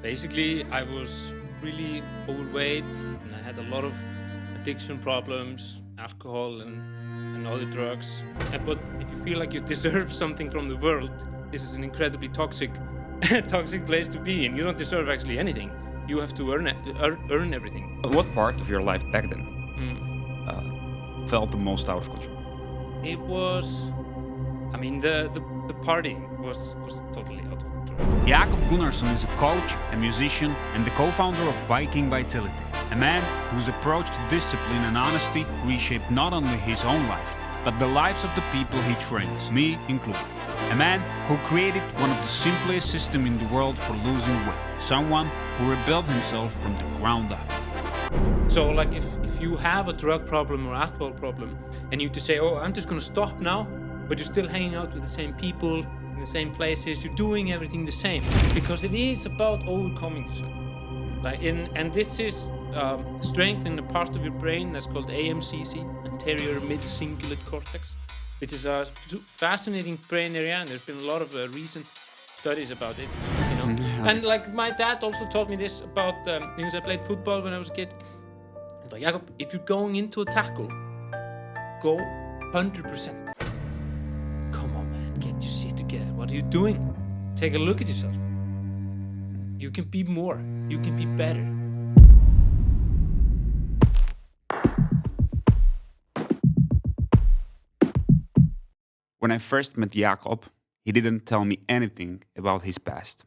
Basically, I was really overweight and I had a lot of addiction problems, alcohol and other drugs. But if you feel like you deserve something from the world, this is an incredibly toxic, toxic place to be in. You don't deserve actually anything. You have to earn everything. What part of your life back then felt the most out of control? It was, the partying was totally out of control. Jakob Gunnarsson is a coach, a musician, and the co-founder of Viking Vitality, a man whose approach to discipline and honesty reshaped not only his own life, but the lives of the people he trains, me included. A man who created one of the simplest systems in the world for losing weight, someone who rebuilt himself from the ground up. So like if you have a drug problem or alcohol problem and you to say, oh, I'm just gonna stop now, but you're still hanging out with the same people, in the same places, you're doing everything the same. Because it is about overcoming yourself. And this is strength in the part of your brain that's called AMCC, anterior mid-cingulate cortex, which is a fascinating brain area, and there's been a lot of recent studies about it, you know. And like my dad also taught me this about because I played football when I was a kid. He's like, Jakob, if you're going into a tackle, go 100%. Come on, man, get your shit together. What are you doing? Take a look at yourself. You can be more. You can be better. When I first met Jakob, he didn't tell me anything about his past.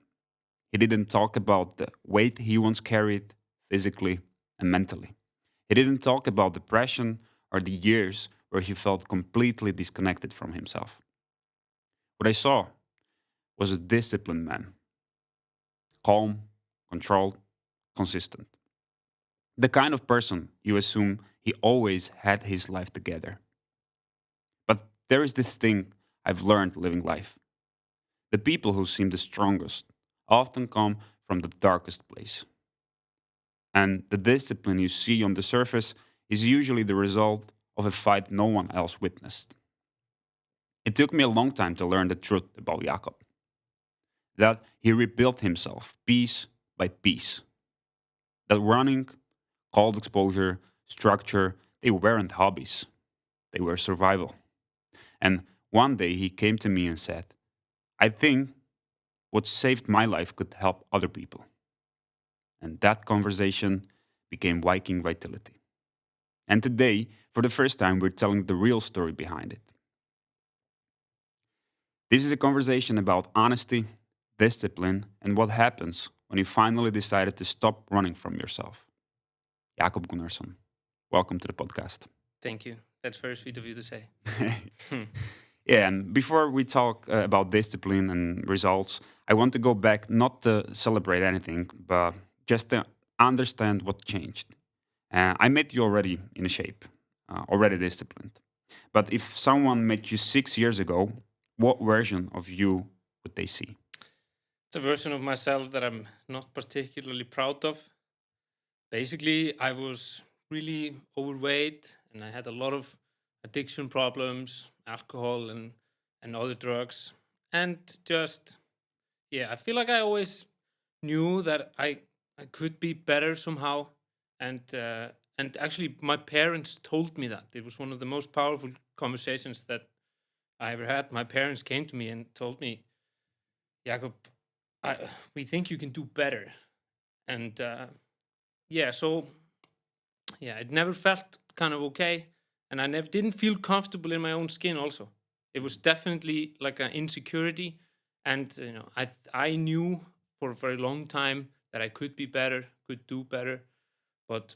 He didn't talk about the weight he once carried physically and mentally. He didn't talk about depression or the years where he felt completely disconnected from himself. What I saw was a disciplined man. Calm, controlled, consistent. The kind of person you assume he always had his life together. But there is this thing I've learned living life. The people who seem the strongest often come from the darkest place. And the discipline you see on the surface is usually the result of a fight no one else witnessed. It took me a long time to learn the truth about Jakob. That he rebuilt himself piece by piece. That running, cold exposure, structure, they weren't hobbies. They were survival. And one day he came to me and said, I think what saved my life could help other people. And that conversation became Viking Vitality. And today, for the first time, we're telling the real story behind it. This is a conversation about honesty, discipline, and what happens when you finally decided to stop running from yourself. Jakob Gunnarsson, welcome to the podcast. Thank you. That's very sweet of you to say. Yeah, and before we talk about discipline and results, I want to go back not to celebrate anything, but just to understand what changed. I met you already in shape, already disciplined. But if someone met you 6 years ago, what version of you would they see? It's a version of myself that I'm not particularly proud of. Basically, I was really overweight and I had a lot of addiction problems, alcohol and other drugs. And just, I feel like I always knew that I could be better somehow. And actually, my parents told me that. It was one of the most powerful conversations that I ever had. My parents came to me and told me, Jakob, we think you can do better. And it never felt kind of okay. And I never didn't feel comfortable in my own skin also. It was definitely like an insecurity. And, I knew for a very long time that I could be better, could do better. But,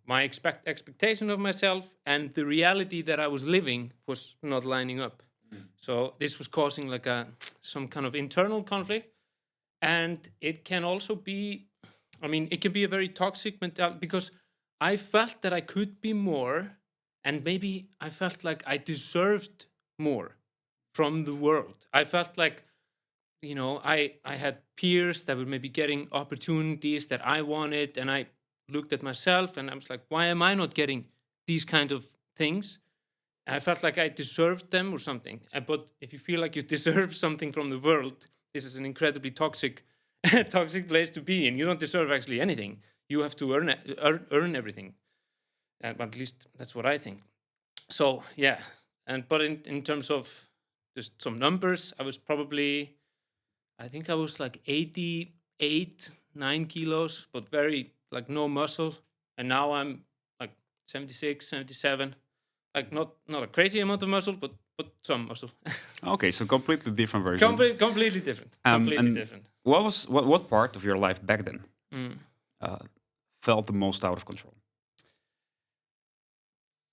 my expectation of myself and the reality that I was living was not lining up. So this was causing like some kind of internal conflict. And it can also be, it can be a very toxic mentality because I felt that I could be more and maybe I felt like I deserved more from the world. I felt like, I had peers that were maybe getting opportunities that I wanted and I looked at myself and I was like, why am I not getting these kind of things? And I felt like I deserved them or something. But if you feel like you deserve something from the world, this is an incredibly toxic, toxic place to be in. You don't deserve actually anything. You have to earn everything. But at least that's what I think. So yeah, but in terms of just some numbers, I think I was like 88, 9 kilos, but very like no muscle. And now I'm like 76, 77, like not a crazy amount of muscle, but some muscle. Okay, so completely different version. Completely different. Completely and different. What part of your life back then felt the most out of control?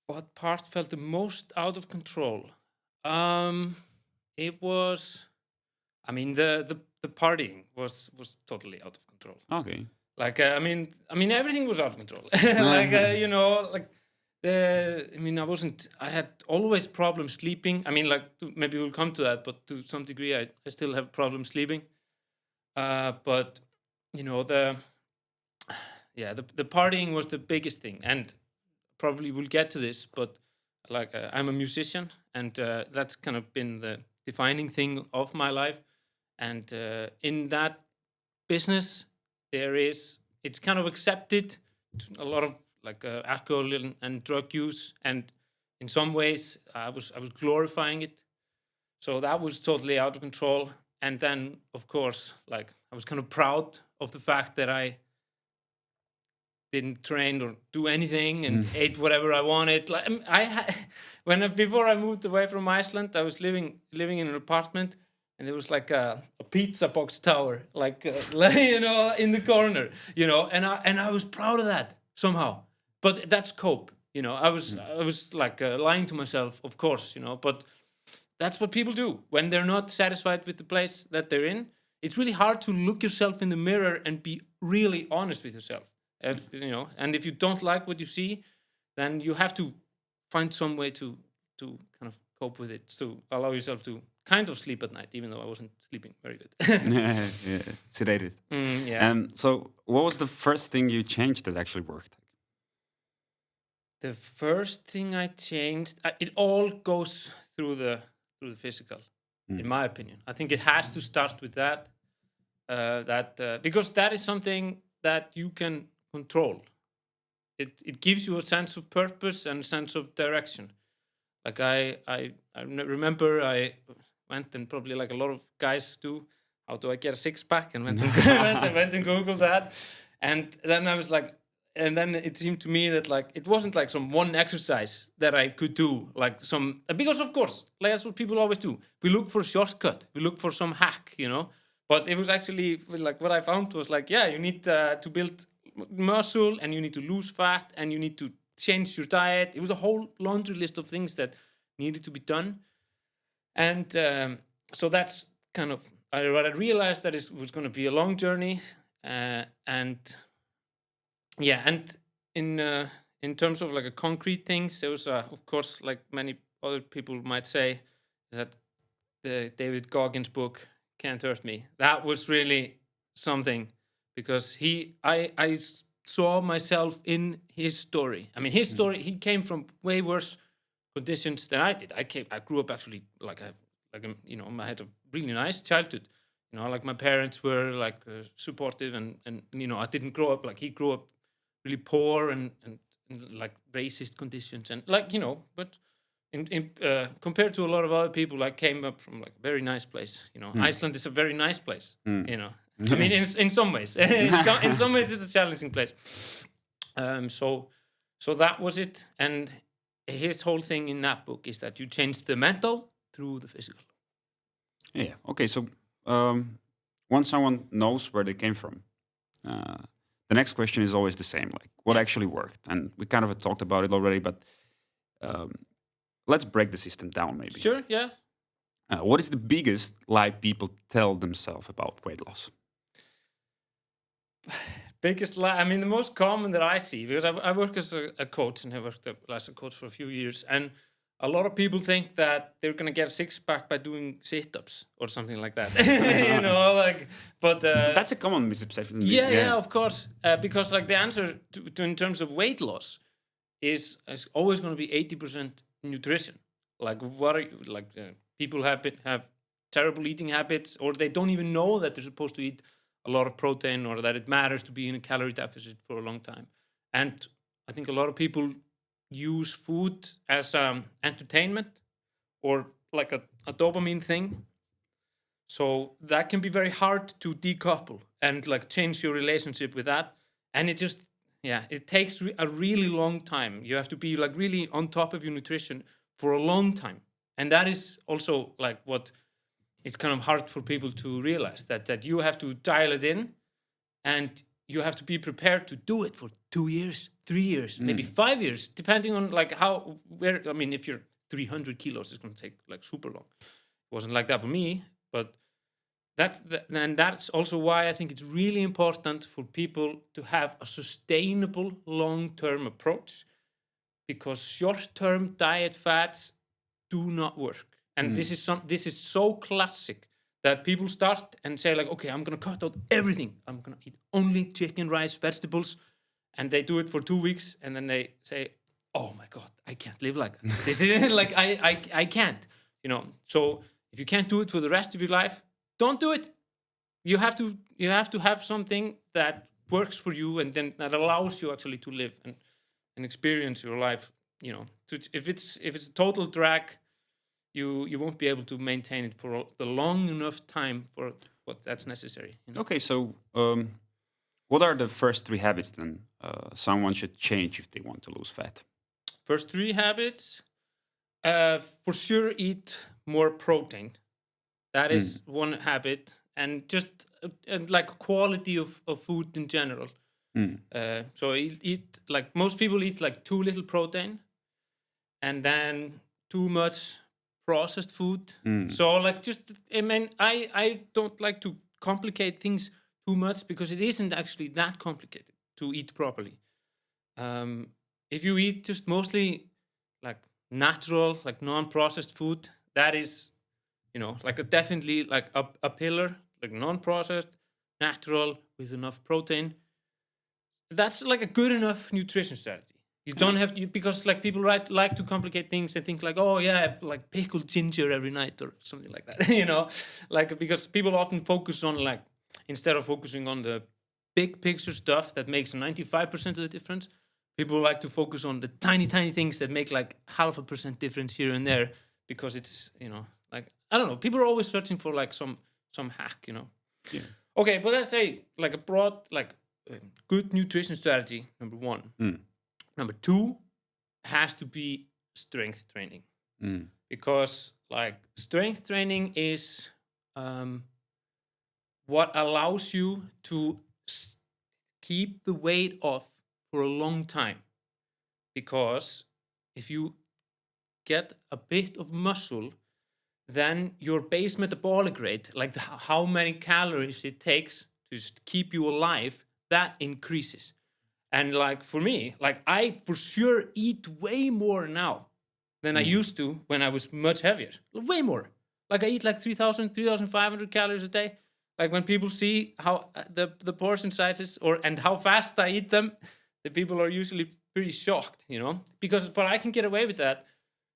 What part felt the most out of control? It was, I mean, the partying was totally out of control. Okay. Like, I mean, everything was out of control. Like, I had always problems sleeping. I mean, like, maybe we'll come to that, but to some degree, I still have problems sleeping. But, the partying was the biggest thing. And probably we'll get to this, but like, I'm a musician, and that's kind of been the defining thing of my life. And in that business, it's kind of accepted a lot of like alcohol and drug use, and in some ways I was glorifying it, so that was totally out of control. And then of course, like, I was kind of proud of the fact that I didn't train or do anything and ate whatever I wanted. Like, before I moved away from Iceland, I was living in an apartment. And there was like a pizza box tower, like in the corner, and I was proud of that somehow. But that's cope, I was like lying to myself, of course, But that's what people do when they're not satisfied with the place that they're in. It's really hard to look yourself in the mirror and be really honest with yourself. And if you don't like what you see, then you have to find some way to kind of cope with it, to allow yourself to kind of sleep at night, even though I wasn't sleeping very good. Yeah, sedated. Yeah. And so, what was the first thing you changed that actually worked? The first thing I changed, it all goes through the physical, in my opinion. I think it has to start with that, because that is something that you can control. It gives you a sense of purpose and a sense of direction. Like I remember I went, and probably like a lot of guys do, how do I get a six-pack? And went and Googled that. And then I was like, and then it seemed to me that like it wasn't like some one exercise that I could do, like some, because of course, like that's what people always do. We look for a shortcut, we look for some hack, But it was actually like what I found was like, yeah, you need to build muscle, and you need to lose fat, and you need to change your diet. It was a whole laundry list of things that needed to be done. And so that's kind of what I realized, that it was going to be a long journey. And in terms of like a concrete things, there was of course, like many other people might say, that the David Goggins book, Can't Hurt Me, that was really something, because I saw myself in his story. I mean, his story, he came from way worse conditions than I did. I grew up actually I had a really nice childhood. Like my parents were like supportive, and I didn't grow up like he grew up really poor and like racist conditions, and like but in compared to a lot of other people, I came up from like a very nice place. Iceland is a very nice place. I mean, in some ways, in some ways it's a challenging place. So that was it. And his whole thing in that book is that you change the mental through the physical. Yeah. Okay. So once someone knows where they came from, the next question is always the same: like, what actually worked? And we kind of talked about it already, but let's break the system down, maybe. Sure. Yeah. What is the biggest lie people tell themselves about weight loss? Biggest lie. I mean, the most common that I see, because I work as a coach, and I worked as a coach for a few years, and a lot of people think that they're gonna get a six-pack by doing sit-ups or something like that. But that's a common misconception. Yeah, of course. Because like the answer to in terms of weight loss is always going to be 80% nutrition. Like what are people have terrible eating habits, or they don't even know that they're supposed to eat a a lot of protein or that it matters to be in a calorie deficit for a long time. And I think a lot of people use food as entertainment or like a dopamine thing. So that can be very hard to decouple and like change your relationship with that. And it just, yeah, it takes a really long time. You have to be like really on top of your nutrition for a long time. And that is also like what it's kind of hard for people to realize that you have to dial it in and you have to be prepared to do it for 2 years, 3 years, maybe 5 years, depending on like if you're 300 kilos, it's going to take like super long. It wasn't like that for me, but that's also why I think it's really important for people to have a sustainable long-term approach, because short-term diet fads do not work. And this is so classic that people start and say like, okay, I'm going to cut out everything. I'm going to eat only chicken, rice, vegetables. And they do it for 2 weeks. And then they say, oh my God, I can't live like that. This is like, I can't, So if you can't do it for the rest of your life, don't do it. You have to have something that works for you and then that allows you actually to live and experience your life. If it's a total drag, you won't be able to maintain it for the long enough time for what that's necessary. Okay, so what are the first 3 habits then someone should change if they want to lose fat? First 3 habits, for sure, eat more protein. That is one habit, and just like quality of food in general. So eat like most people eat like too little protein, and then too much processed food. So like I don't like to complicate things too much because it isn't actually that complicated to eat properly. If you eat just mostly like natural, like non-processed food, that is, definitely like a pillar, like non-processed, natural with enough protein. That's like a good enough nutrition strategy. You don't have to, because like people like to complicate things and think like, oh yeah, like pickled ginger every night or something like that, like because people often focus on like, instead of focusing on the big picture stuff that makes 95% of the difference, people like to focus on the tiny things that make like 0.5% difference here and there, because it's, like, I don't know, people are always searching for like some hack, Yeah. Okay, but let's say like a broad, like good nutrition strategy, number 1. Number 2 has to be strength training, because like strength training is what allows you to keep the weight off for a long time. Because if you get a bit of muscle, then your base metabolic rate, like how many calories it takes to just keep you alive, that increases. And like for me, like I for sure eat way more now than I used to when I was much heavier. Way more. Like I eat like 3,000, 3,500 calories a day. Like when people see how the portion sizes and how fast I eat them, the people are usually pretty shocked, but I can get away with that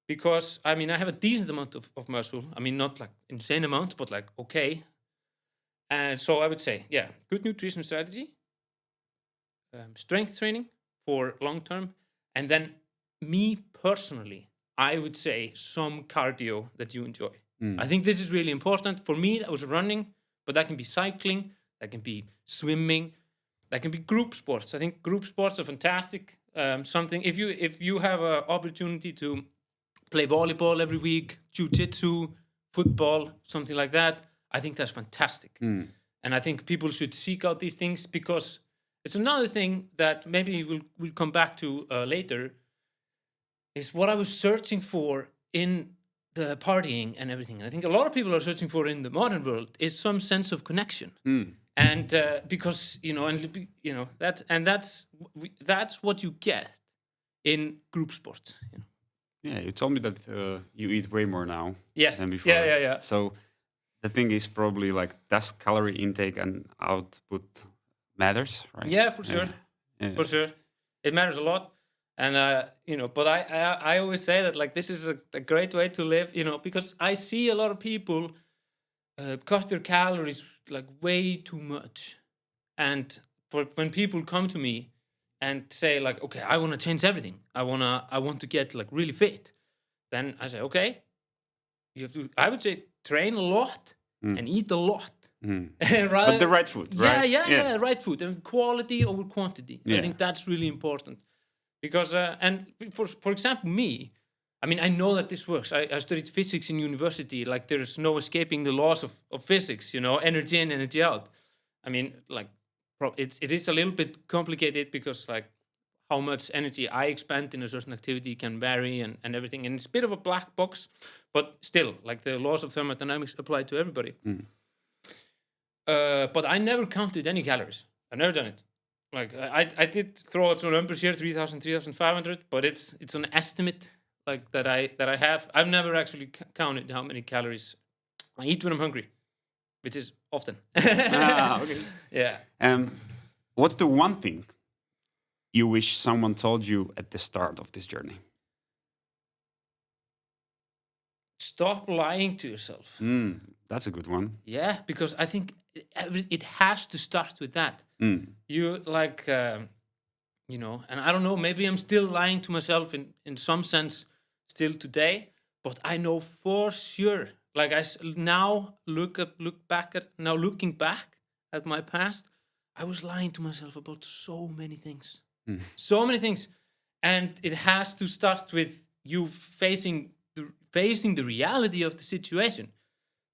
because I have a decent amount of muscle. Not like insane amount, but like okay. And so I would say, yeah, good nutrition strategy, strength training for long term, and then me personally, I would say some cardio that you enjoy. I think this is really important. For me, that was running, but that can be cycling, that can be swimming, that can be group sports. I think group sports are fantastic. Something if you have an opportunity to play volleyball every week, jiu-jitsu, football, something like that, I think that's fantastic. And I think people should seek out these things, because it's another thing that maybe we'll come back to later, is what I was searching for in the partying and everything. And I think a lot of people are searching for in the modern world is some sense of connection. And because, that's what you get in group sports. Yeah, you told me that you eat way more now Yes. than before. Yeah. So the thing is probably like, does calorie intake and output matters, right? Yeah, for sure. Yeah. For sure. It matters a lot. And, but I always say that like this is a great way to live, because I see a lot of people cut their calories like way too much. And when people come to me and say like, okay, I want to change everything. I want to get like really fit. Then I say, okay, you have to. I would say train a lot and eat a lot. But the right food, right? Yeah, right food and quality over quantity. I Yeah. think that's really important because and for example, me. I mean, I know that this works. I studied physics in university. Like, there's no escaping the laws of physics. You know, energy in, energy out. I mean, like, it is a little bit complicated because like how much energy I expend in a certain activity can vary and everything, and it's a bit of a black box. But still, like the laws of thermodynamics apply to everybody. But I never counted any calories. I've never done it. Like I did throw out some numbers here, 3,000, 3,500, but it's an estimate like that I have. I've never actually counted how many calories I eat when I'm hungry, which is often. Okay. Yeah. What's the one thing you wish someone told you at the start of this journey? Stop lying to yourself. That's a good one. Yeah, because I think it has to start with that. You like, you know, and I don't know, maybe I'm still lying to myself in some sense still today, but I know for sure, like now looking back at my past, I was lying to myself about so many things. So many things. And it has to start with you facing the reality of the situation.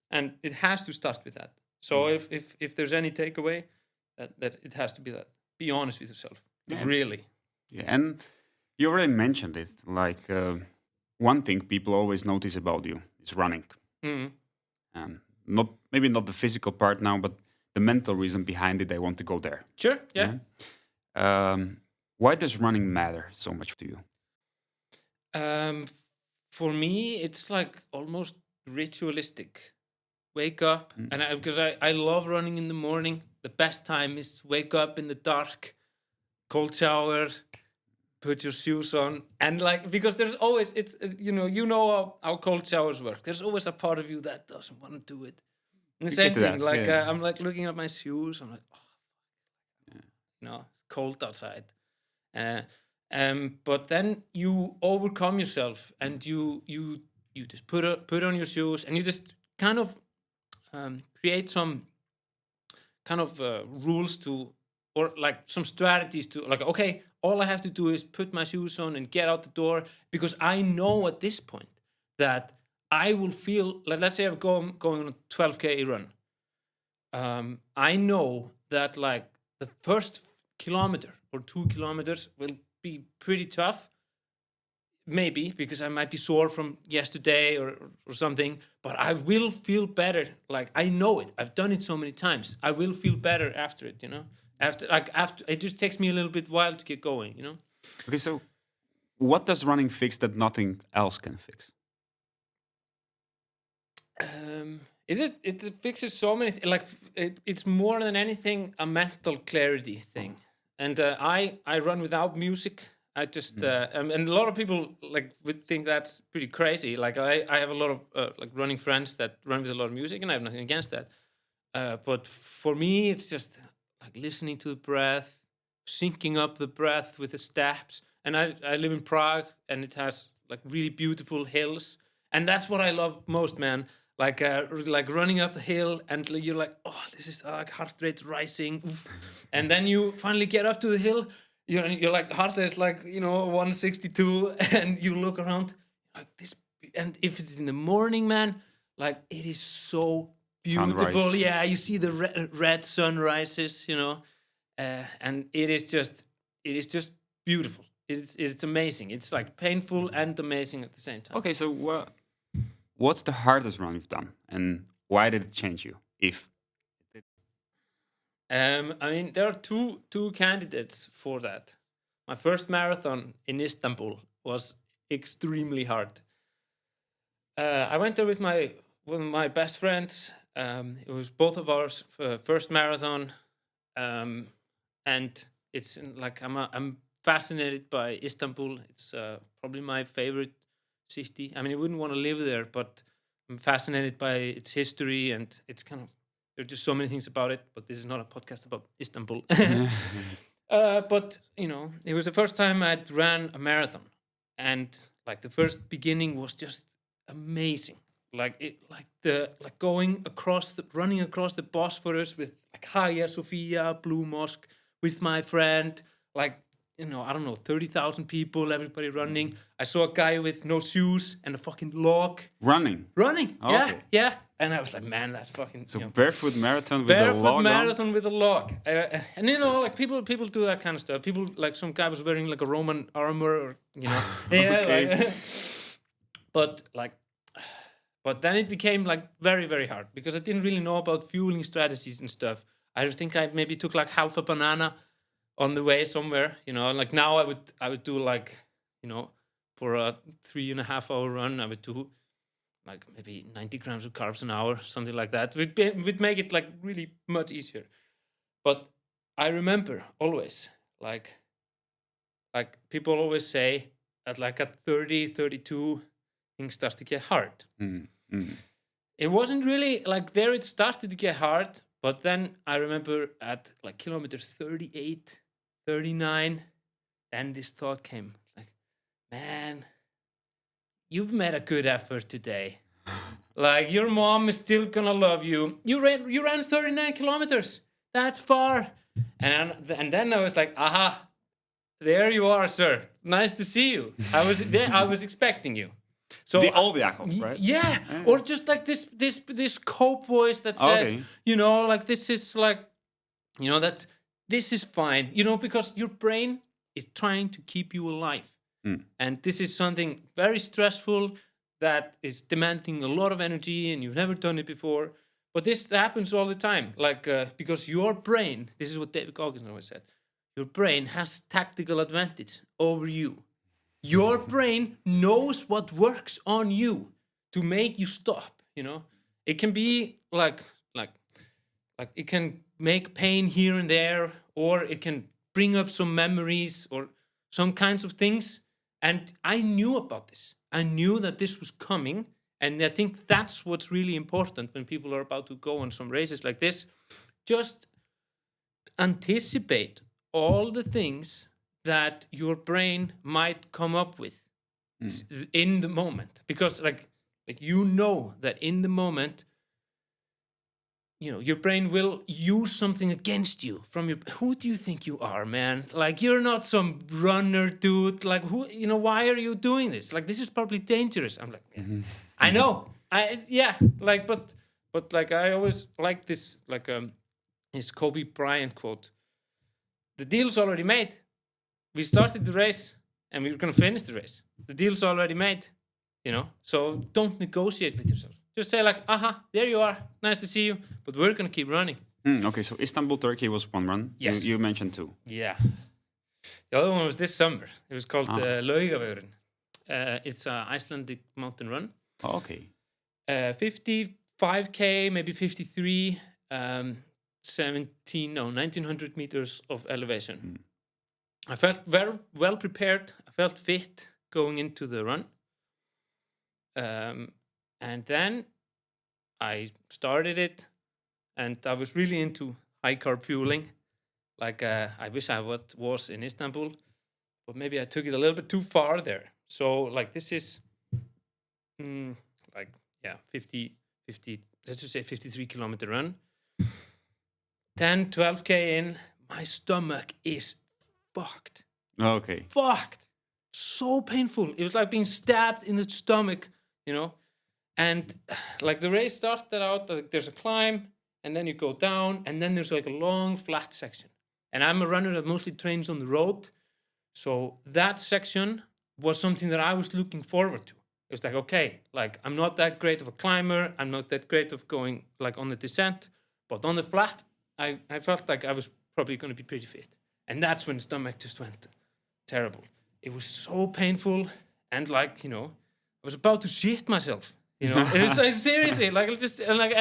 And it has to start with that. So if there's any takeaway, that it has to be that. Be honest with yourself. Yeah. Really. Yeah, and you already mentioned it. Like one thing people always notice about you is running. Maybe not the physical part now, but the mental reason behind it. They want to go there. Sure, yeah. Why does running matter so much to you? For me, it's like almost ritualistic. Wake up, and because I love running in the morning. The best time is wake up in the dark, cold shower, put your shoes on, and like, because there's always, it's you know how cold showers work. There's always a part of you that doesn't want to do it. And the same thing, like I'm like looking at my shoes. I'm like, oh, no, it's cold outside. But then you overcome yourself, and you just put on your shoes, and you just kind of create some kind of rules to, or like some strategies to, like, okay, all I have to do is put my shoes on and get out the door, because I know at this point that I will feel, like, let's say I'm going on a 12K run. I know that like the first kilometer or 2 kilometers will be pretty tough, maybe because I might be sore from yesterday or something, but I will feel better. Like, I know it. I've done it so many times. I will feel better after it, you know? After it just takes me a little bit while to get going, you know? Okay, so what does running fix that nothing else can fix? It fixes so many like it's more than anything a mental clarity thing. And I run without music. I just and a lot of people like would think that's pretty crazy. Like I have a lot of like running friends that run with a lot of music, and I have nothing against that. But for me, it's just like listening to the breath, syncing up the breath with the steps. And I live in Prague, and it has like really beautiful hills, and that's what I love most, man. Like running up the hill, and you're like, oh, this is like heart rate's rising, oof. And then you finally get up to the hill. You're like, heart rate is like, 162, and you look around like this. And if it's in the morning, man, like it is so beautiful. Sunrise. Yeah, you see the red sunrises, and it is just beautiful. It's amazing. It's like painful and amazing at the same time. Okay, so what's the hardest run you've done, and why did it change you? I mean, there are two candidates for that. My first marathon in Istanbul was extremely hard. I went there with one of my best friends. It was both of our first marathon, and it's like I'm fascinated by Istanbul. It's probably my favorite city. I mean, I wouldn't want to live there, but I'm fascinated by its history, and it's kind of There's just so many things about it, but this is not a podcast about Istanbul. But, it was the first time I'd ran a marathon. And like the first beginning was just amazing. Running across the Bosphorus with like Hagia Sophia, Blue Mosque with my friend, I don't know, 30,000 people, everybody running. I saw a guy with no shoes and a fucking log. Running? Oh, yeah, okay. Yeah. And I was like, man, that's fucking... So barefoot marathon with a log Barefoot marathon with a log. And people do that kind of stuff. People, like some guy was wearing like a Roman armor, or, Yeah, okay. But then it became like very, very hard because I didn't really know about fueling strategies and stuff. I think I maybe took like half a banana on the way somewhere, like now I would do like, for a 3.5 hour run, I would do like maybe 90 grams of carbs an hour, something like that. We'd make it like really much easier. But I remember always, like people always say that like at 30, 32, things start to get hard. It wasn't really like there it started to get hard, but then I remember at like kilometer 38, 39, then this thought came like, man, you've made a good effort today. Like your mom is still gonna love you. You ran 39 kilometers. That's far. And then I was like, aha, there you are, sir. Nice to see you. I was expecting you. So the old Jakob, right? Yeah. Or just like this cope voice that says, like this is like, that this is fine, because your brain is trying to keep you alive. And this is something very stressful that is demanding a lot of energy and you've never done it before. But this happens all the time, like because your brain, this is what David Goggins always said, your brain has tactical advantage over you. Your brain knows what works on you to make you stop, It can be like it can make pain here and there, or it can bring up some memories or some kinds of things. And I knew about this. I knew that this was coming. And I think that's what's really important when people are about to go on some races like this. Just anticipate all the things that your brain might come up with in the moment. Because like that in the moment, your brain will use something against you who do you think you are, man? Like, you're not some runner dude. Like, why are you doing this? Like, this is probably dangerous. I'm like, yeah, I know. But like, I always like this, like, his Kobe Bryant quote. The deal's already made. We started the race and we're going to finish the race. The deal's already made, so don't negotiate with yourself. Just say like, aha, there you are. Nice to see you. But we're going to keep running. Okay, so Istanbul, Turkey was one run. Yes. You mentioned two. Yeah. The other one was this summer. It was called Laugavegurinn. It's an Icelandic mountain run. Oh, okay. 55K, maybe 53, 1900 meters of elevation. I felt very well prepared. I felt fit going into the run. And then I started it, and I was really into high carb fueling. Like I wish I was in Istanbul, but maybe I took it a little bit too far there. So like this is 50, let's just say 53 kilometer run. 10, 12K in, my stomach is fucked. Okay. Fucked. So painful. It was like being stabbed in the stomach, And like the race started out, like there's a climb, and then you go down, and then there's like a long flat section. And I'm a runner that mostly trains on the road. So that section was something that I was looking forward to. It was like, okay, like I'm not that great of a climber. I'm not that great of going like on the descent. But on the flat, I felt like I was probably going to be pretty fit. And that's when the stomach just went terrible. It was so painful. And like, I was about to shit myself. It was like, seriously, like it's just a lot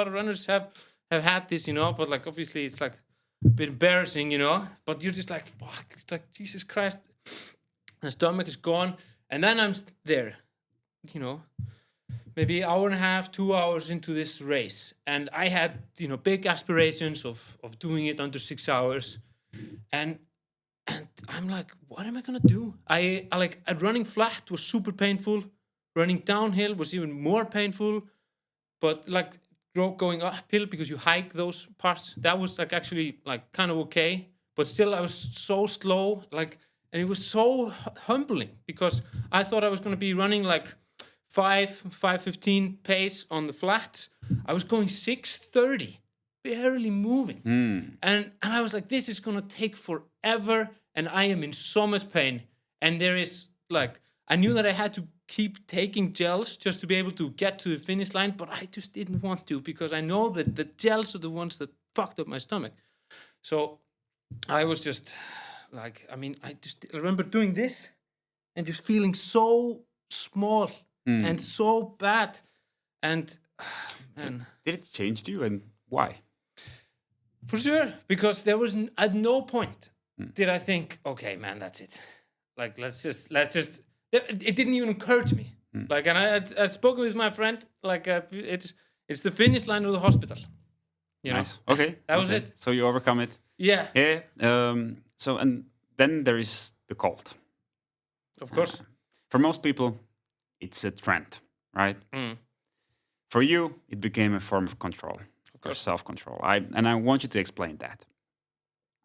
of runners have had this, but like obviously it's like a bit embarrassing, but you're just like, fuck, it's like Jesus Christ, the stomach is gone, and then I'm there, maybe hour and a half, 2 hours into this race, and I had big aspirations of doing it under 6 hours, and I'm like, what am I gonna do? I like running flat was super painful, running downhill was even more painful, but like going uphill because you hike those parts, that was like actually like kind of okay, but still I was so slow, like, and it was so humbling because I thought I was gonna be running like 5:15 pace on the flat. I was going 6:30, barely moving. And I was like, this is gonna take forever, and I am in so much pain. And there is like, I knew that I had to keep taking gels just to be able to get to the finish line, but I just didn't want to because I know that the gels are the ones that fucked up my stomach. So I was just like, I remember doing this and just feeling so small and so bad. And man, Did it change you, and why? for sure, because there was at no point did I think, okay, man, that's it. Like, let's just. It didn't even occur to me. Like, and I spoke with my friend. Like, it's the finish line of the hospital. Nice. Okay. That was it. So you overcome it. Yeah. Yeah. So and then there is the cold. Of course. For most people, it's a trend, right? For you, it became a form of control, or self-control. I want you to explain that.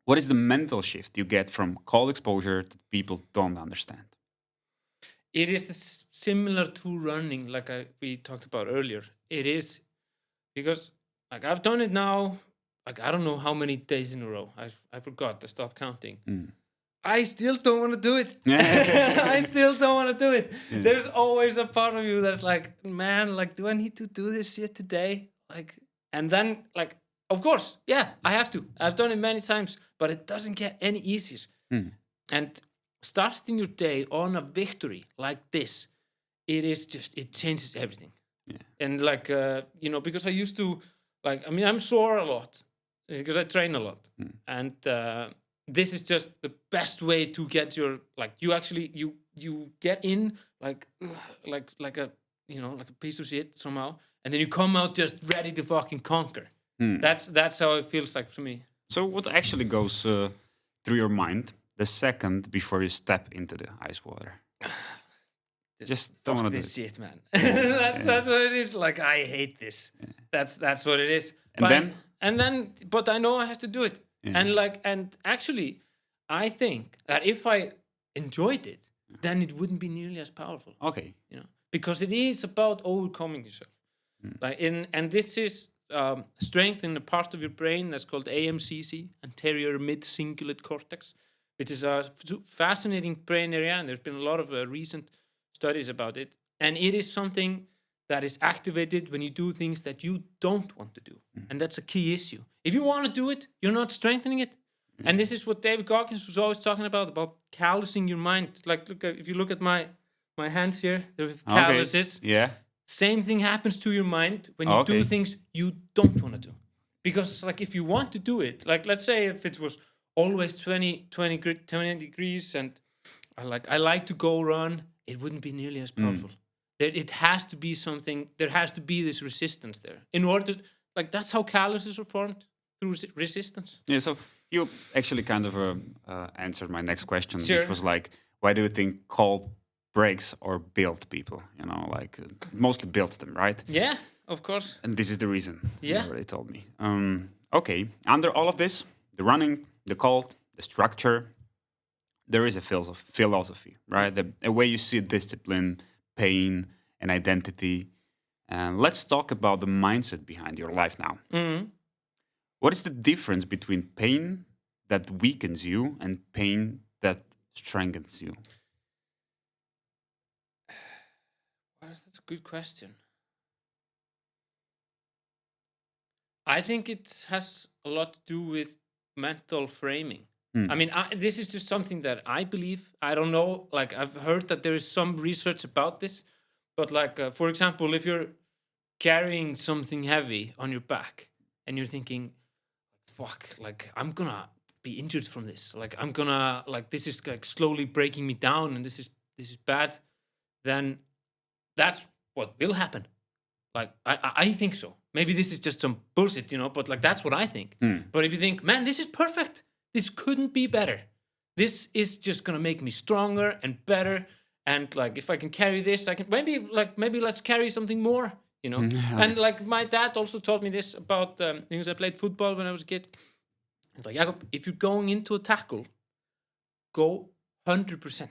What is the mental shift you get from cold exposure that people don't understand? It is similar to running, like we talked about earlier. It is because, like, I've done it now, like, I don't know how many days in a row. I forgot. I stopped counting. I still don't want to do it. I still don't want to do it. There's always a part of you that's like, man, like, do I need to do this shit today? Like, and then, like, of course, yeah, I have to. I've done it many times, but it doesn't get any easier. And starting your day on a victory like this, it changes everything. And like, because I used to, like, I'm sore a lot because I train a lot. And this is just the best way to get your, like, you actually, you get in like a piece of shit somehow. And then you come out just ready to fucking conquer. That's how it feels like for me. So what actually goes through your mind the second before you step into the ice water? Just don't want to do this shit, man. That's what it is. Like, I hate this. That's what it is. But I know I have to do it. And actually, I think that if I enjoyed it, then it wouldn't be nearly as powerful. Okay. Because it is about overcoming yourself. And this is strength in the part of your brain that's called AMCC, anterior mid-cingulate cortex, which is a fascinating brain area, and there's been a lot of recent studies about it. And it is something that is activated when you do things that you don't want to do. And that's a key issue. If you want to do it, you're not strengthening it. And this is what David Goggins was always talking about callousing your mind. Like, look, if you look at my hands here, there are calluses. Yeah. Same thing happens to your mind when you do things you don't want to do. Because, like, if you want to do it, like, let's say if it was always 20 degrees and I like to go run, it wouldn't be nearly as powerful. It has to be something, there has to be this resistance there. In order to, like, that's how calluses are formed, through resistance. Yeah, so you actually kind of answered my next question, Sure. which was like, why do you think cold breaks or build people? Mostly builds them, right? Yeah, of course. And this is the reason. Yeah. You already told me. Okay, under all of this, the running, the cold, the structure, there is a philosophy, right? A way you see discipline, pain, and identity. Let's talk about the mindset behind your life now. What is the difference between pain that weakens you and pain that strengthens you? Well, that's a good question. I think it has a lot to do with mental framing. This is just something that I believe. I don't know. Like, I've heard that there is some research about this. But, like, for example, if you're carrying something heavy on your back and you're thinking, fuck, like, I'm going to be injured from this. Like, I'm going to, like, this is, like, slowly breaking me down and this is bad. Then that's what will happen. Like, I think so. Maybe this is just some bullshit, but like, that's what I think. But if you think, man, this is perfect. This couldn't be better. This is just going to make me stronger and better. And like, if I can carry this, I can maybe let's carry something more, And like, my dad also taught me this about, because I played football when I was a kid. It's like, Jakob, if you're going into a tackle, go 100%.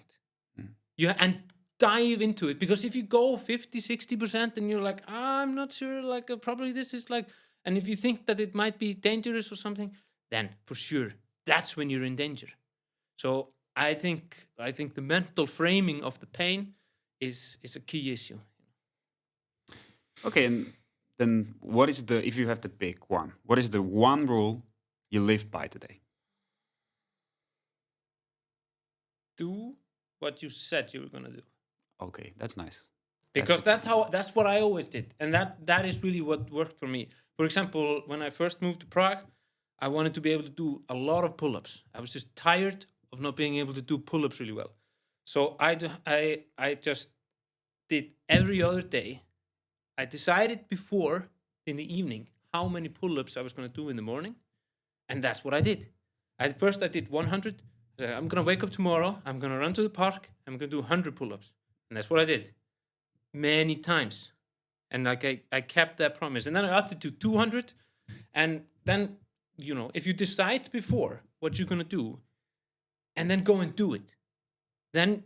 And dive into it, because if you go 50-60% and you're like, I'm not sure, like probably this is like, and if you think that it might be dangerous or something, then for sure that's when you're in danger. So I think the mental framing of the pain is a key issue. Okay, and then what is if you have to pick one, what is the one rule you live by today? Do what you said you were gonna do. Okay, that's nice. Because that's what I always did. And that is really what worked for me. For example, when I first moved to Prague, I wanted to be able to do a lot of pull-ups. I was just tired of not being able to do pull-ups really well. So I just did every other day. I decided before in the evening how many pull-ups I was going to do in the morning. And that's what I did. At first I did 100. I'm going to wake up tomorrow. I'm going to run to the park. I'm going to do 100 pull-ups. And that's what I did many times. And like I kept that promise. And then I upped it to 200. And then, if you decide before what you're going to do and then go and do it, then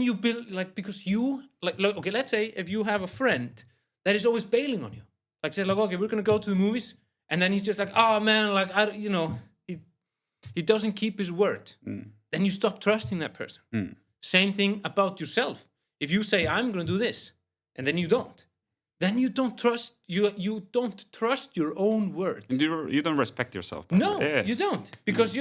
you build, like, because you, like, okay, let's say if you have a friend that is always bailing on you. Like, say, like, okay, we're going to go to the movies. And then he's just like, oh, man, like, he doesn't keep his word. Then you stop trusting that person. Same thing about yourself. If you say, I'm going to do this, and then you don't trust you don't trust your own word. And you don't respect yourself. No, you don't. Because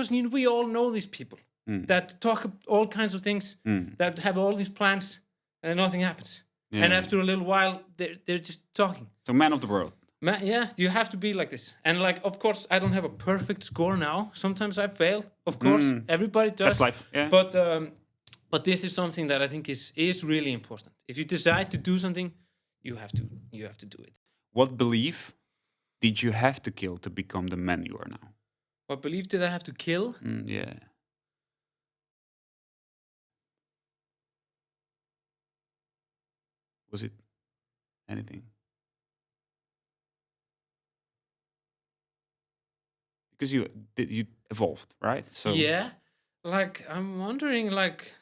we all know these people that talk all kinds of things, that have all these plans, and nothing happens. And after a little while, they're just talking. So man of the world. Yeah, you have to be like this. And like, of course, I don't have a perfect score now. Sometimes I fail. Of course, everybody does. That's life. Yeah. But this is something that I think is really important. If you decide to do something, you have to do it. What belief did you have to kill to become the man you are now? What belief did I have to kill? Yeah. Was it anything? Because you evolved, right? So yeah, like I'm wondering, like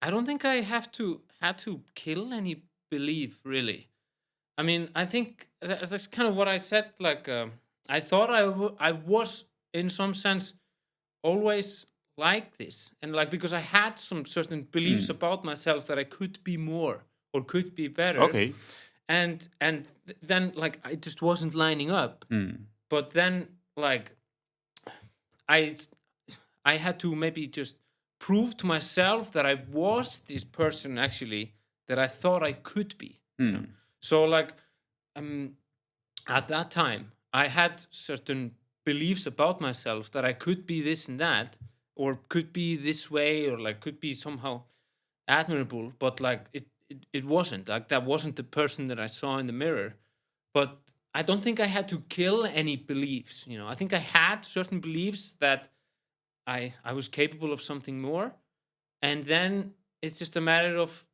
I don't think I had to kill any belief really. I mean, I think that's kind of what I said. Like I thought I was in some sense always like this, and like because I had some certain beliefs about myself that I could be more or could be better. Okay. And then like I just wasn't lining up. But then like I had to maybe just prove to myself that I was this person actually that I thought I could be. So like at that time I had certain beliefs about myself that I could be this and that, or could be this way, or like could be somehow admirable, but like it wasn't. Like that wasn't the person that I saw in the mirror. But I don't think I had to kill any beliefs. I think I had certain beliefs that I was capable of something more, and then it's just a matter of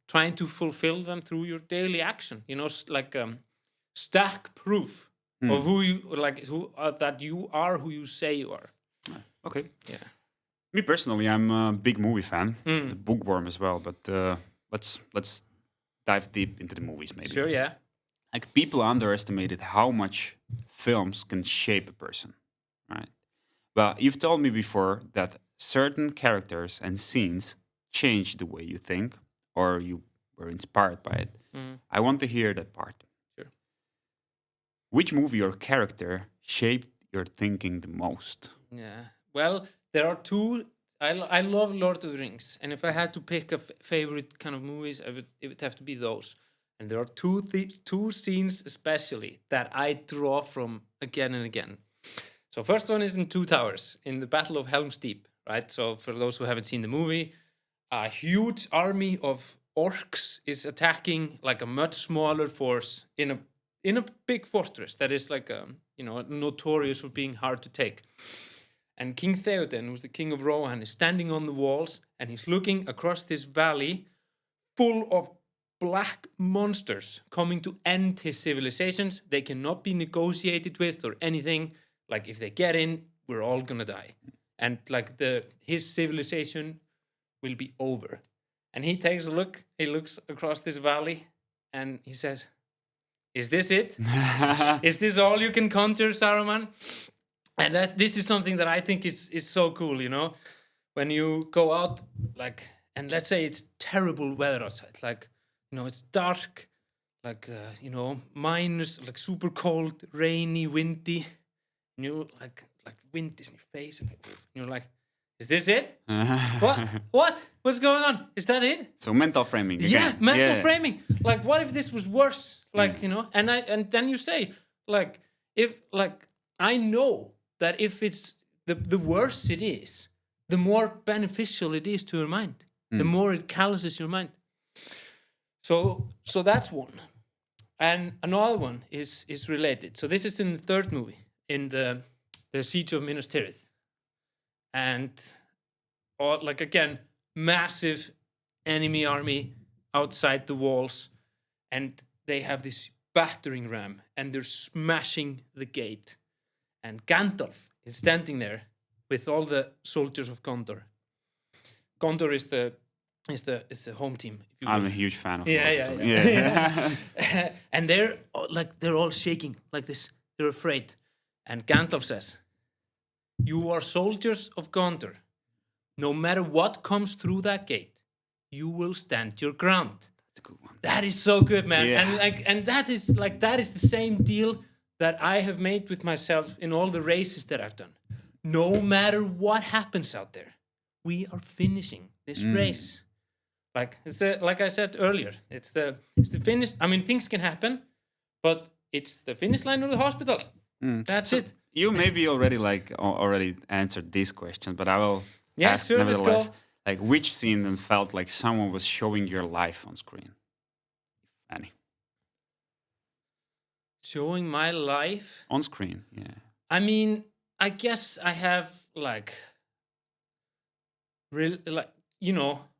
trying to fulfill them through your daily action. Like stack proof of who you that you are who you say you are. Okay. Yeah. Me personally, I'm a big movie fan, a bookworm as well. But let's dive deep into the movies, maybe. Sure. Yeah. Like people underestimated how much films can shape a person, right? But you've told me before that certain characters and scenes change the way you think, or you were inspired by it. I want to hear that part. Sure. Which movie or character shaped your thinking the most? Yeah. Well, there are two. I love Lord of the Rings, and if I had to pick a favorite kind of movies, it would have to be those. And there are two scenes especially that I draw from again and again. So first one is in Two Towers, in the Battle of Helm's Deep, right? So for those who haven't seen the movie, a huge army of orcs is attacking like a much smaller force in a big fortress that is like notorious for being hard to take. And King Theoden, who's the king of Rohan, is standing on the walls and he's looking across this valley full of black monsters coming to end his civilizations. They cannot be negotiated with or anything. Like if they get in, we're all gonna die. And like his civilization will be over. And he takes a look, he looks across this valley and he says, is this it? Is this all you can conjure, Saruman? And this is something that I think is so cool, when you go out, like, and let's say it's terrible weather outside, like, it's dark, like, minus, like super cold, rainy, windy, and you like wind is in your face, and you're like, is this it? What? What's going on? Is that it? So mental framing. Again. Yeah, mental framing. Like, what if this was worse? Like, and then you say, like, if, like, I know that if it's the worse it is, the more beneficial it is to your mind. The more it calluses your mind. So that's one. And another one is related. So this is in the third movie, in the Siege of Minas Tirith. And like again, massive enemy army outside the walls, and they have this battering ram, and they're smashing the gate. And Gandalf is standing there with all the soldiers of Gondor. Gondor is the home team. I'm a huge fan of yeah. And they're all shaking like this. They're afraid. And Gandalf says, "You are soldiers of Gondor. No matter what comes through that gate, you will stand your ground." That's a good one. That is so good, man. Yeah. And that is the same deal that I have made with myself in all the races that I've done. No matter what happens out there, we are finishing this race. Like like I said earlier, it's the finish. I mean, things can happen, but it's the finish line or the hospital. That's it. You maybe already answered this question, but I will ask sure, nevertheless. let's go. Like, which scene then felt like someone was showing your life on screen? Any? Showing my life On screen, yeah. I mean, I guess I have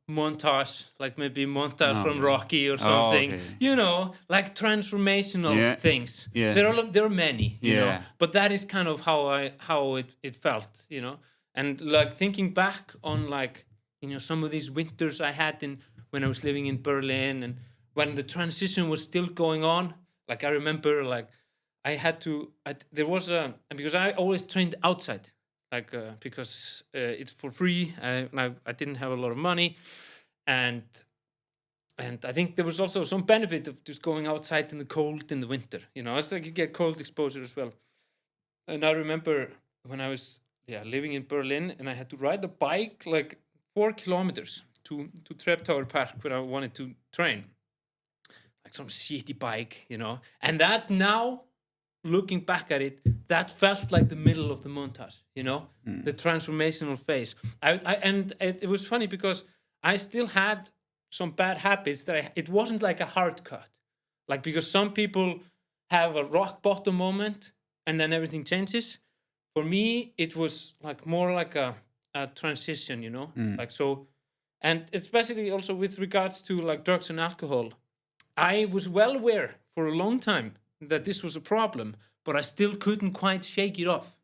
montage, like maybe montage from Rocky or something. Okay. Like transformational things. Yeah. There are many, you know. But that is kind of how it felt, And like thinking back on some of these winters I had when I was living in Berlin, and when the transition was still going on. Like I remember, because I always trained outside, because it's for free. I didn't have a lot of money, and I think there was also some benefit of just going outside in the cold in the winter. It's like you get cold exposure as well. And I remember when I was living in Berlin, and I had to ride a bike like 4 kilometers to Treptower Park where I wanted to train. Like some shitty bike, And that now, looking back at it, that felt like the middle of the montage, The transformational phase. It was funny because I still had some bad habits it wasn't like a hard cut. Like, because some people have a rock bottom moment and then everything changes. For me, it was like more like a transition, Like so, and especially also with regards to like drugs and alcohol. I was well aware for a long time that this was a problem, but I still couldn't quite shake it off.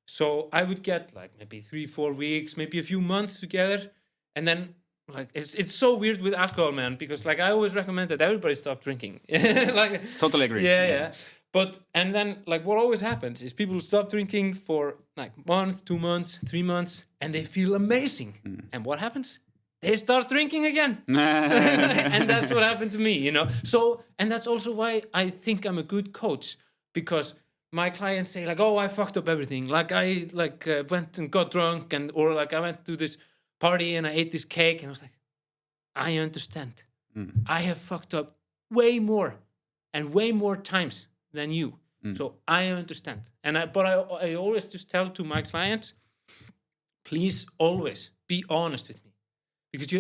So I would get like maybe 3-4 weeks, maybe a few months together, and then like it's so weird with alcohol, man, because like I always recommend that everybody stop drinking. Totally agree. Yeah. But and then like what always happens is people stop drinking for like month, 2 months, 3 months, and they feel amazing. And what happens? They start drinking again. And that's what happened to me, So, and that's also why I think I'm a good coach, because my clients say like, oh, I fucked up everything. Like I went and got drunk, or like I went to this party and I ate this cake, and I was like, I understand. I have fucked up way more times than you. So I understand. But I always just tell to my clients, please always be honest with me. because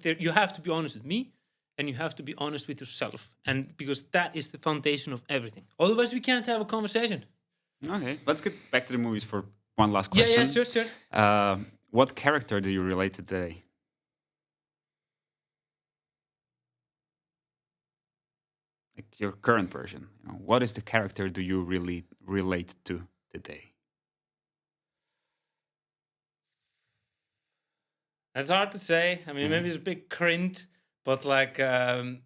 you have to be honest with me, and you have to be honest with yourself, and because that is the foundation of everything. Otherwise, we can't have a conversation. Okay, let's get back to the movies for one last question. Yeah, sure. What character do you relate to today? Like your current version. What is the character do you really relate to today? It's hard to say. I mean, maybe it's a bit cringe, but like I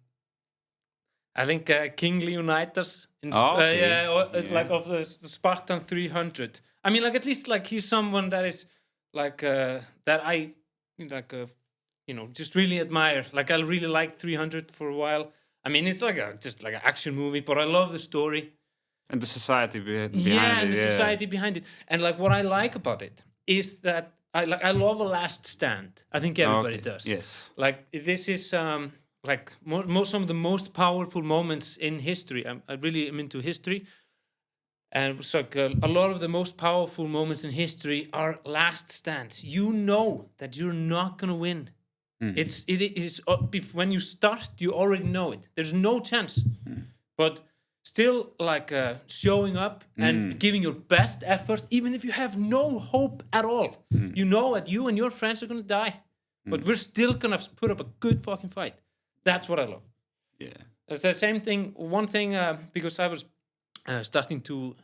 think King Leonidas, like of the Spartan 300. I mean, like at least like he's someone that is like that I like just really admire. Like I really liked 300 for a while. I mean, it's like just like an action movie, but I love the story and the society behind it. And the society behind it. And like what I like about it is that I love A Last Stand. I think everybody does. Yes. Like this is like some of the most powerful moments in history. I really am into history, and it's like a lot of the most powerful moments in history are last stands. You know that you're not gonna win. It is when you start, you already know it. There's no chance, but still like showing up and giving your best effort, even if you have no hope at all. You know that you and your friends are gonna die, but we're still gonna put up a good fucking fight. That's what I love. Yeah, it's the same thing. One thing, because I was starting to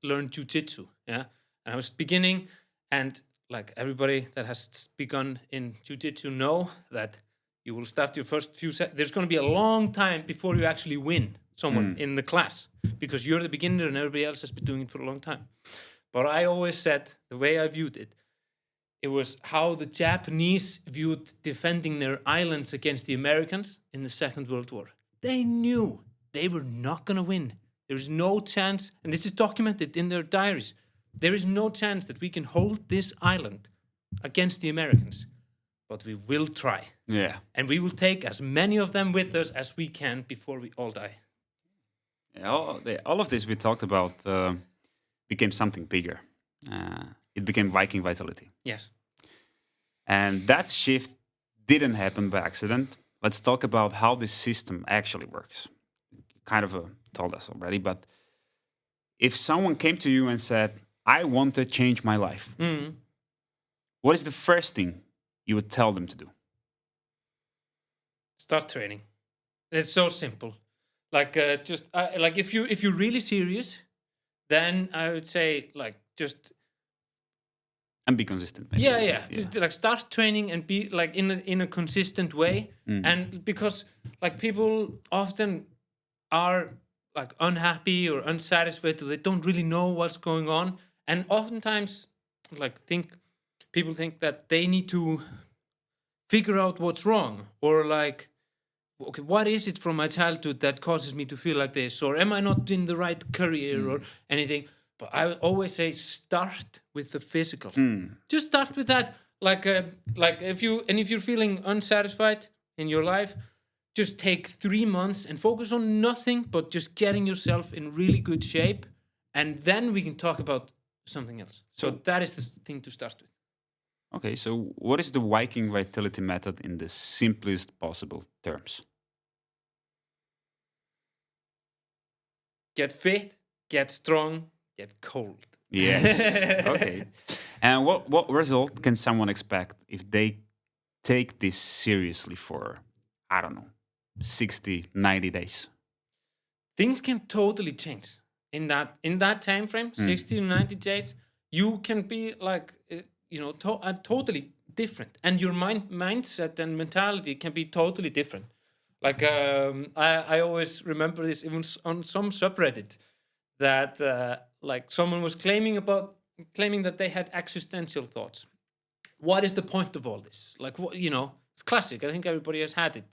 learn Jiu-jitsu, and I was beginning, and like everybody that has begun in Jiu-jitsu know that you will start your first few sets. There's going to be a long time before you actually win someone in the class, because you're the beginner and everybody else has been doing it for a long time. But I always said, the way I viewed it, it was how the Japanese viewed defending their islands against the Americans in the Second World War. They knew they were not going to win. There is no chance, and this is documented in their diaries, there is no chance that we can hold this island against the Americans, but we will try. Yeah. And we will take as many of them with us as we can before we all die. Yeah, all of this we talked about became something bigger. It became Viking Vitality. Yes. And that shift didn't happen by accident. Let's talk about how this system actually works. You kind of told us already, but if someone came to you and said, I want to change my life, what is the first thing you would tell them to do? Start training. It's so simple. Like like if you're really serious, then I would say like just and be consistent. Maybe. Yeah. Just, like start training and be like in a consistent way. And because like people often are like unhappy or unsatisfied, or they don't really know what's going on, and oftentimes like people think that they need to figure out what's wrong, or like, okay, what is it from my childhood that causes me to feel like this, or am I not in the right career or anything? But I would always say start with the physical. Just start with that. Like if you're feeling unsatisfied in your life, just take 3 months and focus on nothing but just getting yourself in really good shape, and then we can talk about something else. So that is the thing to start with. Okay, so what is the Viking Vitality method in the simplest possible terms? Get fit, get strong, get cold. Yes. Okay. And what result can someone expect if they take this seriously for, I don't know, 60, 90 days? Things can totally change in that time frame, 60 to 90 days. You can be like, totally different, and your mindset and mentality can be totally different. Like I always remember this even on some subreddit that like someone was claiming that they had existential thoughts. What is the point of all this? Like, what, it's classic. I think everybody has had it,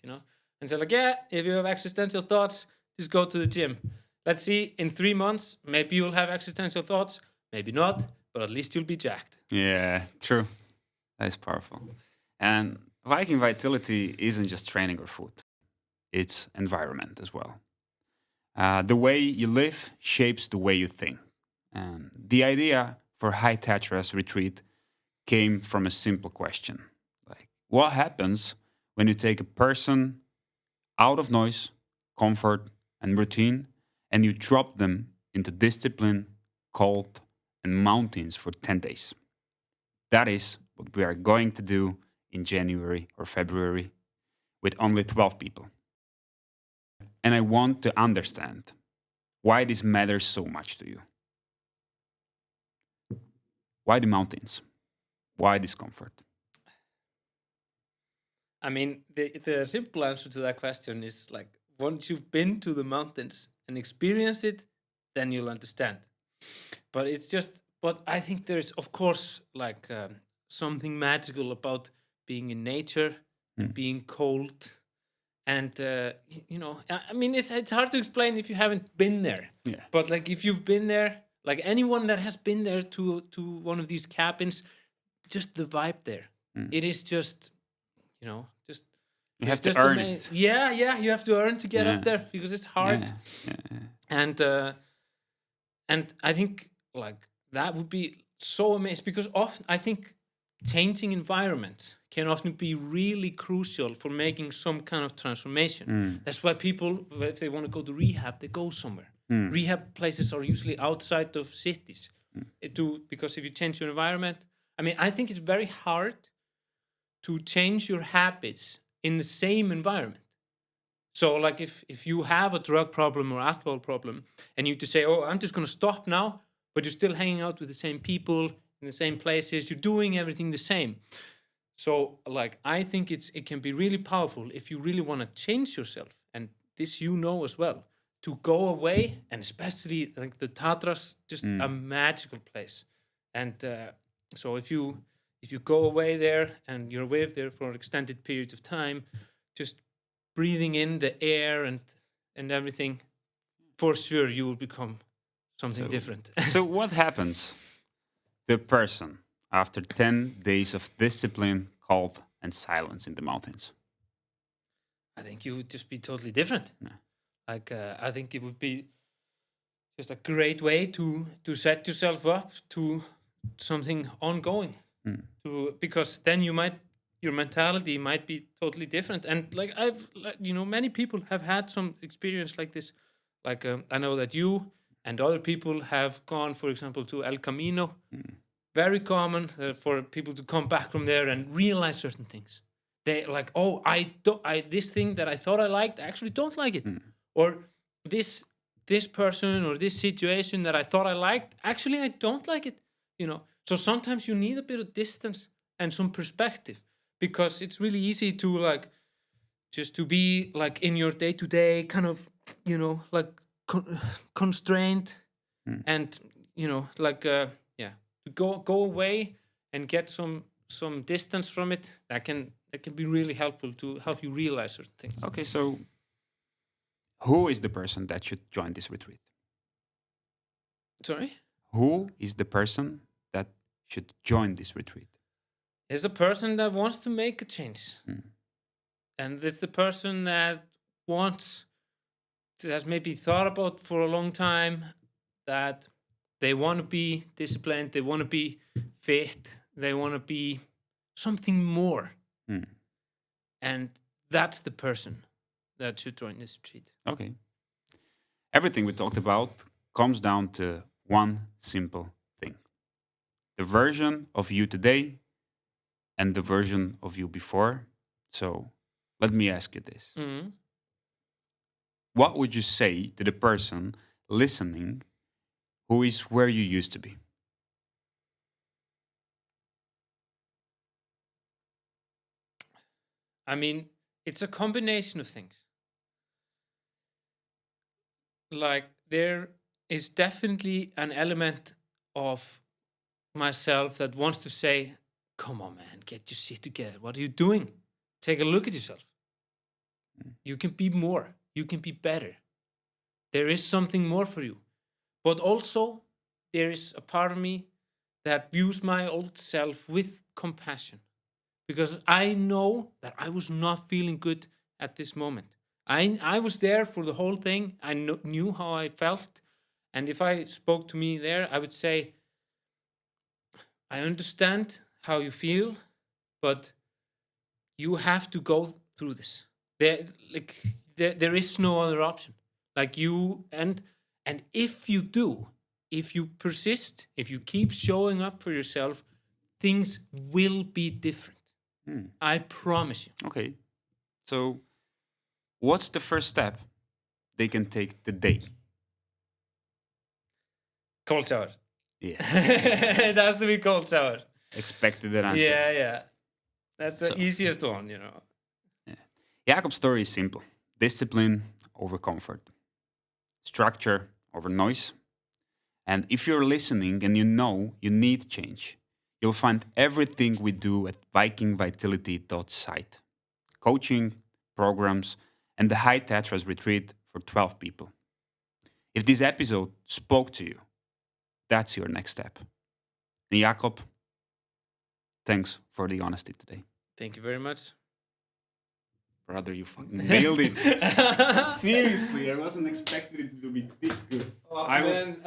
And so like, yeah, if you have existential thoughts, just go to the gym. Let's see, in 3 months, maybe you'll have existential thoughts, maybe not, but at least you'll be jacked. Yeah, true. That is powerful. And Viking Vitality isn't just training or food. It's environment as well. The way you live shapes the way you think. And the idea for High Tatras retreat came from a simple question. Like, What happens when you take a person out of noise, comfort, and routine, and you drop them into discipline, cold, and mountains for 10 days? That is what we are going to do in January or February with only 12 people. And I want to understand why this matters so much to you. Why the mountains? Why discomfort? I mean, the simple answer to that question is like, once you've been to the mountains and experienced it, then you'll understand. But it's just, but I think there's, of course, like something magical about being in nature, being cold. And, I mean, it's hard to explain if you haven't been there. Yeah. But like, if you've been there, like anyone that has been there to one of these cabins, just the vibe there. It is just, just You have it's to just earn ama- it. Yeah, you have to earn to get Yeah. up there because it's hard. And I think like that would be so amazing because often I think changing environment can often be really crucial for making some kind of transformation. That's why people, if they want to go to rehab, they go somewhere. Rehab places are usually outside of cities. Because if you change your environment, I mean, I think it's very hard to change your habits in the same environment. So like if you have a drug problem or alcohol problem and you to say, oh, I'm just going to stop now, but you're still hanging out with the same people in the same places, you're doing everything the same. So like I think it can be really powerful if you really want to change yourself, and this as well, to go away, and especially like the Tatras, just a magical place. And so if you go away there and you're away there for an extended period of time, just breathing in the air and everything, for sure you will become something different. So what happens to a person after 10 days of discipline, cold, and silence in the mountains? I think you would just be totally different. Yeah. Like I think it would be just a great way to set yourself up to something ongoing. Because then your mentality might be totally different. And like many people have had some experience like this. Like I know that you and other people have gone, for example, to El Camino. Very common for people to come back from there and realize certain things. They like, oh, this thing that I thought I liked, I actually don't like it. Or this person or this situation that I thought I liked, actually I don't like it. So sometimes you need a bit of distance and some perspective, because it's really easy to like just to be like in your day-to-day kind of like constrained and like to go away and get some distance from it. That can be really helpful to help you realize certain things. Okay, so who is the person that should join this retreat? Sorry? Who is the person that should join this retreat? It's the person that wants to make a change. And it's the person that has maybe thought about for a long time that they want to be disciplined, they want to be fit, they want to be something more. And that's the person that should join this retreat. Okay. Everything we talked about comes down to one simple thing. The version of you today and the version of you before. So let me ask you this. What would you say to the person listening who is where you used to be? I mean, it's a combination of things. Like, there is definitely an element of myself that wants to say, come on, man, get your shit together. What are you doing? Take a look at yourself. You can be more. You can be better. There is something more for you. But also, there is a part of me that views my old self with compassion, because I know that I was not feeling good at this moment. I was there for the whole thing. I knew how I felt. And if I spoke to me there, I would say, I understand how you feel, but you have to go through this. There is no other option. Like you and if you do, if you persist, if you keep showing up for yourself, things will be different. I promise you. Okay. So, what's the first step they can take today? Cold shower. Yes. It has to be cold shower. Expected that answer. Yeah. That's the easiest one, you know. Jakob's story is simple. Discipline over comfort. Structure over noise. And if you're listening and you know you need change, you'll find everything we do at vikingvitality.site. Coaching, programs, and the High Tatras retreat for 12 people. If this episode spoke to you, that's your next step. And Jakob, thanks for the honesty today. Thank you very much. Brother, you fucking nailed it. Seriously, I wasn't expecting it to be this good. Oh, I was. man.